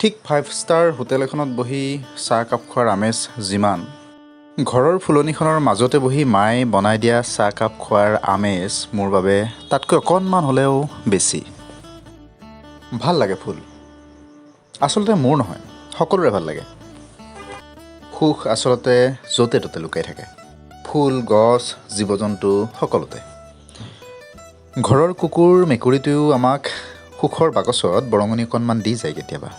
ঠিক 5 star hotel এখনত বহি চাহ কাপ খোৱাৰ আমেজ যিমান, ঘৰৰ ফুলনিখনৰ মাজতে বহি মায়ে বনাই দিয়া চাহ কাপ খোৱাৰ আমেজ মোৰ বাবে তাতকৈ অকণমান হ'লেও বেছি। ভাল লাগে ফুল, আচলতে মোৰ নহয়, সকলোৰে ভাল লাগে। সুখ আচলতে য'তে ত'তে লুকাই থাকে, ফুল, গছ, জীৱ জন্তু সকলোতে। ঘৰৰ কুকুৰ মেকুৰীটোৱেও আমাক সুখৰ বাকচত বৰঙণি অকণমান দি যায় কেতিয়াবা।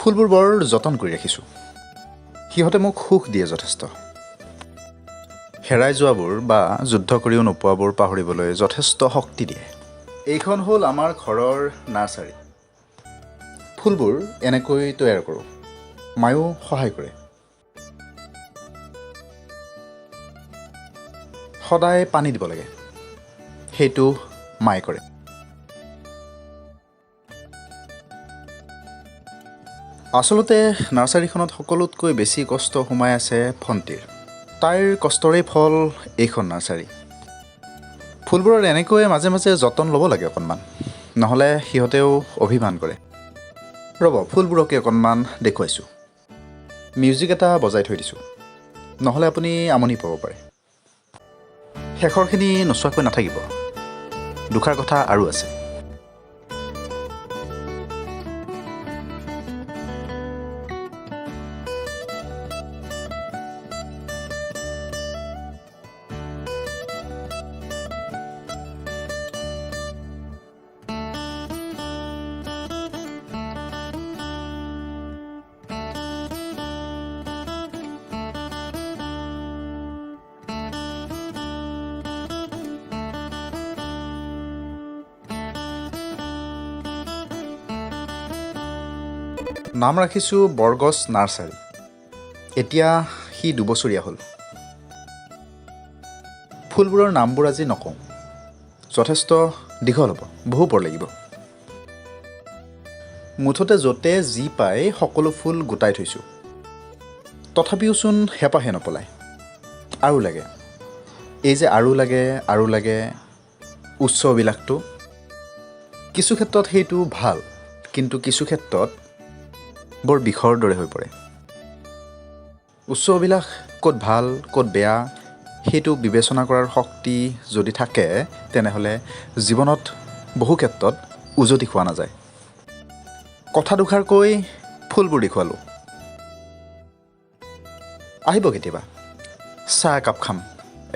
ফুলবোৰ বৰ যতন কৰি ৰাখিছোঁ, সিহঁতে মোক সুখ দিয়ে যথেষ্ট। হেৰাই যোৱাবোৰ বা যুদ্ধ কৰিও নোপোৱাবোৰ পাহৰিবলৈ যথেষ্ট শক্তি দিয়ে। এইখন হ'ল আমাৰ ঘৰৰ নাৰ্চাৰী। ফুলবোৰ এনেকৈ তৈয়াৰ কৰোঁ, মায়েও সহায় কৰে। সদায় পানী দিব লাগে, সেইটো মায়ে কৰে। আচলতে নাৰ্চাৰীখনত সকলোতকৈ বেছি কষ্ট সোমাই আছে ভণ্টিৰ। তাইৰ কষ্টৰে ফল এইখন নাৰ্চাৰী। ফুলবোৰৰ এনেকৈ মাজে মাজে যতন ল'ব লাগে অকণমান, নহ'লে সিহঁতেও অভিমান কৰে। ৰ'ব, ফুলবোৰকে অকণমান দেখুৱাইছোঁ। মিউজিক এটা বজাই থৈ দিছোঁ, নহ'লে আপুনি আমনি পাব পাৰে। শেষৰখিনি নোচোৱাকৈ নাথাকিব, দুষাৰ কথা আৰু আছে। নাম ৰাখিছোঁ বৰগছ নাৰ্চাৰী। এতিয়া সি 2 বছৰীয়া হ'ল। ফুলবোৰৰ নামবোৰ আজি নকওঁ, যথেষ্ট দীঘল হ'ব, বহু পৰ লাগিব। মুঠতে য'তে যি পায় সকলো ফুল গোটাই থৈছোঁ। তথাপিওচোন হেঁপাহে নপলায়, আৰু লাগে। এই যে আৰু লাগে উচ্চ অভিলাষটো, কিছু ক্ষেত্ৰত সেইটো ভাল, কিন্তু কিছু ক্ষেত্ৰত বৰ বিষৰ দৰে হৈ পৰে। উচ্চ অভিলাষ ক'ত ভাল ক'ত বেয়া সেইটো বিবেচনা কৰাৰ শক্তি যদি থাকে, তেনেহ'লে জীৱনত বহু ক্ষেত্ৰত উজতি খোৱা নাযায়। কথা দুষাৰকৈ ফুলবোৰ দেখুৱালোঁ। আহিব কেতিয়াবা, চাহ একাপ খাম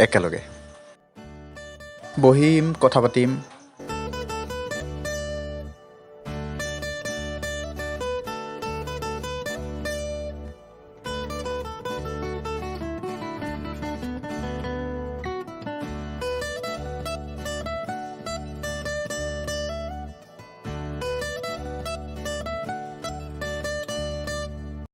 একেলগে, বহিম, কথা পাতিম,